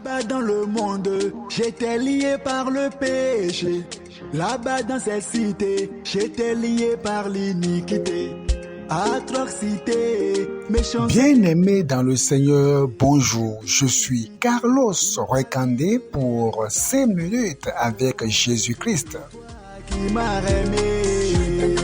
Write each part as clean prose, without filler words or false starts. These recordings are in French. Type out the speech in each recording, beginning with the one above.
Là-bas dans le monde, j'étais lié par le péché. Là-bas dans cette cité, j'étais lié par l'iniquité. Atrocité, méchanceté. Bien-aimé dans le Seigneur, bonjour. Je suis Carlos Recandé pour 5 minutes avec Jésus-Christ. Qui m'a aimé.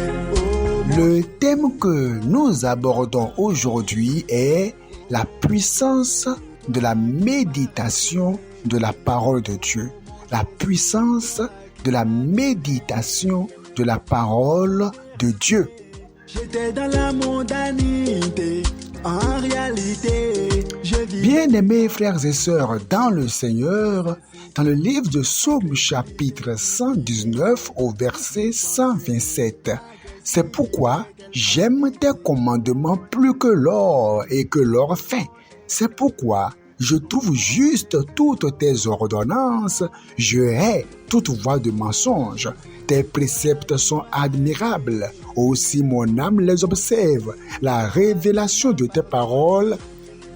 Le thème que nous abordons aujourd'hui est la puissance de la méditation de la parole de Dieu. La puissance de la méditation de la parole de Dieu. J'étais dans la mondanité, en réalité, je vis. Bien-aimés frères et sœurs dans le Seigneur, dans le livre de Psaume chapitre 119 au verset 127, c'est pourquoi j'aime tes commandements plus que l'or et que l'or fin. C'est pourquoi je trouve juste toutes tes ordonnances, je hais toute voie de mensonge. Tes préceptes sont admirables, aussi mon âme les observe. La révélation de tes paroles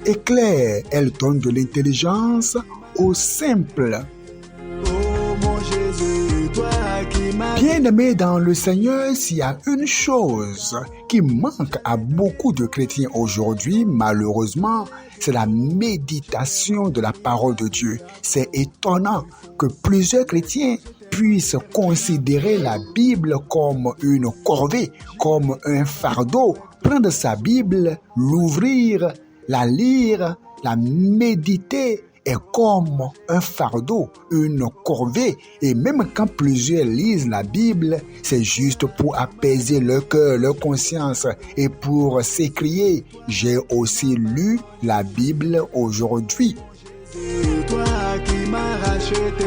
est claire, elle donne de l'intelligence aux simples. Oh mon Jésus, toi qui m'as. Bien-aimé dans le Seigneur, s'il y a une chose qui manque à beaucoup de chrétiens aujourd'hui, malheureusement, c'est la méditation de la parole de Dieu. C'est étonnant que plusieurs chrétiens puissent considérer la Bible comme une corvée, comme un fardeau. Prendre sa Bible, l'ouvrir, la lire, la méditer est comme un fardeau, une corvée. Et même quand plusieurs lisent la Bible, c'est juste pour apaiser leur cœur, leur conscience et pour s'écrier « J'ai aussi lu la Bible aujourd'hui ». C'est toi qui m'as racheté.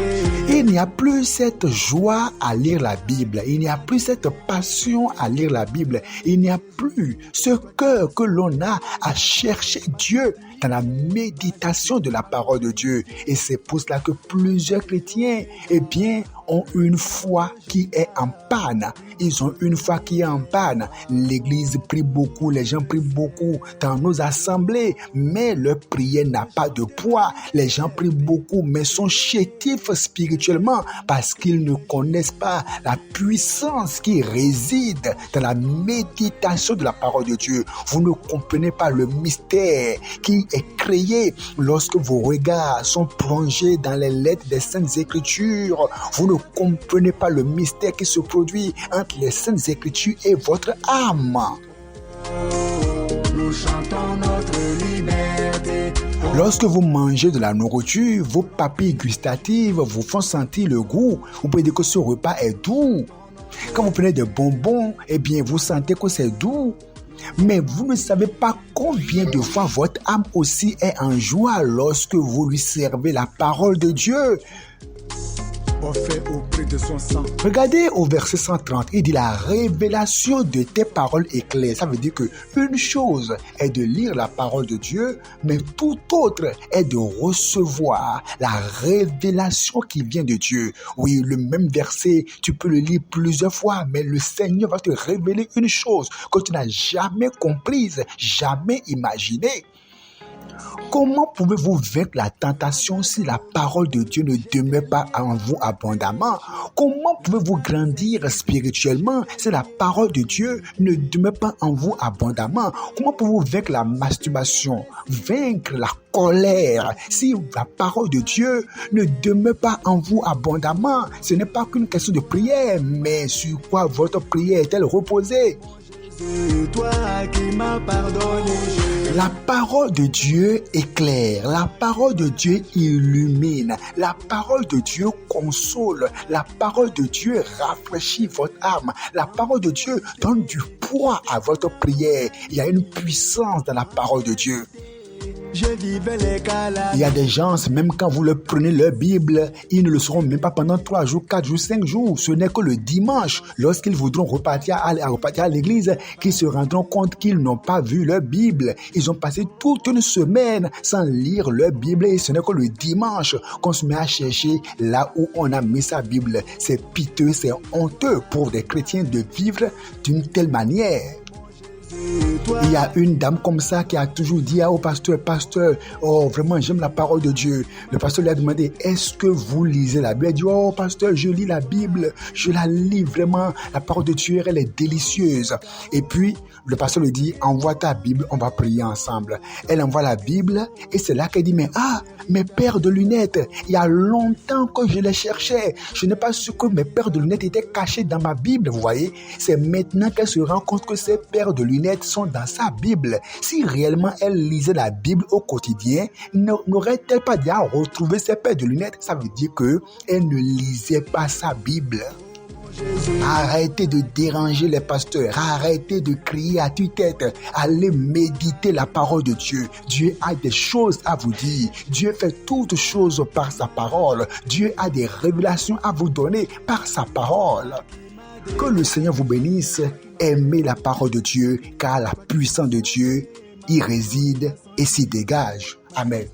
Il n'y a plus cette joie à lire la Bible. Il n'y a plus cette passion à lire la Bible. Il n'y a plus ce cœur que l'on a à chercher Dieu dans la méditation de la parole de Dieu. Et c'est pour cela que plusieurs chrétiens, ont une foi qui est en panne. Ils ont une foi qui est en panne. L'église prie beaucoup, les gens prient beaucoup dans nos assemblées, mais leur prière n'a pas de poids. Les gens prient beaucoup, mais sont chétifs spirituellement parce qu'ils ne connaissent pas la puissance qui réside dans la méditation de la parole de Dieu. Vous ne comprenez pas le mystère qui est créé lorsque vos regards sont plongés dans les lettres des Saintes Écritures. Vous ne comprenez pas le mystère qui se produit entre les Saintes Écritures et votre âme. Nous chantons notre liberté. Lorsque vous mangez de la nourriture, vos papilles gustatives vous font sentir le goût. Vous pouvez dire que ce repas est doux. Quand vous prenez des bonbons, vous sentez que c'est doux. Mais vous ne savez pas combien de fois votre âme aussi est en joie lorsque vous lui servez la parole de Dieu. Offert au prix de son sang. Regardez au verset 130, il dit la révélation de tes paroles est claire. Ça veut dire que une chose est de lire la parole de Dieu, mais tout autre est de recevoir la révélation qui vient de Dieu. Oui, le même verset, tu peux le lire plusieurs fois, mais le Seigneur va te révéler une chose que tu n'as jamais comprise, jamais imaginée. Comment pouvez-vous vaincre la tentation si la parole de Dieu ne demeure pas en vous abondamment? Comment pouvez-vous grandir spirituellement si la parole de Dieu ne demeure pas en vous abondamment? Comment pouvez-vous vaincre la masturbation, vaincre la colère si la parole de Dieu ne demeure pas en vous abondamment? Ce n'est pas qu'une question de prière, mais sur quoi votre prière est-elle reposée? C'est toi qui m'as pardonné. La parole de Dieu est claire, la parole de Dieu illumine, la parole de Dieu console, la parole de Dieu rafraîchit votre âme, la parole de Dieu donne du poids à votre prière. Il y a une puissance dans la parole de Dieu. Je vivais les calades. Il y a des gens, même quand vous leur prenez leur Bible, ils ne le seront même pas pendant 3 jours, 4 jours, 5 jours. Ce n'est que le dimanche, lorsqu'ils voudront repartir à l'église, qu'ils se rendront compte qu'ils n'ont pas vu leur Bible. Ils ont passé toute une semaine sans lire leur Bible et ce n'est que le dimanche qu'on se met à chercher là où on a mis sa Bible. C'est piteux, c'est honteux pour des chrétiens de vivre d'une telle manière. Il y a une dame comme ça qui a toujours dit au pasteur, oh vraiment j'aime la parole de Dieu. Le pasteur lui a demandé, est-ce que vous lisez la Bible? Elle a dit, oh pasteur, je lis la Bible, je la lis vraiment, la parole de Dieu, elle est délicieuse. Et puis, le pasteur lui dit, envoie ta Bible, on va prier ensemble. Elle envoie la Bible et c'est là qu'elle dit, mes paires de lunettes, il y a longtemps que je les cherchais. Je n'ai pas su que mes paires de lunettes étaient cachées dans ma Bible, vous voyez. C'est maintenant qu'elle se rend compte que ces paires de lunettes sont dans sa Bible. Si réellement elle lisait la Bible au quotidien, n'aurait-elle pas déjà retrouvé ses paires de lunettes? Ça veut dire qu'elle ne lisait pas sa Bible. Arrêtez de déranger les pasteurs, arrêtez de crier à tue-tête, allez méditer la parole de Dieu. Dieu a des choses à vous dire, Dieu fait toutes choses par sa parole, Dieu a des révélations à vous donner par sa parole. Que le Seigneur vous bénisse, aimez la parole de Dieu, car la puissance de Dieu y réside et s'y dégage. Amen.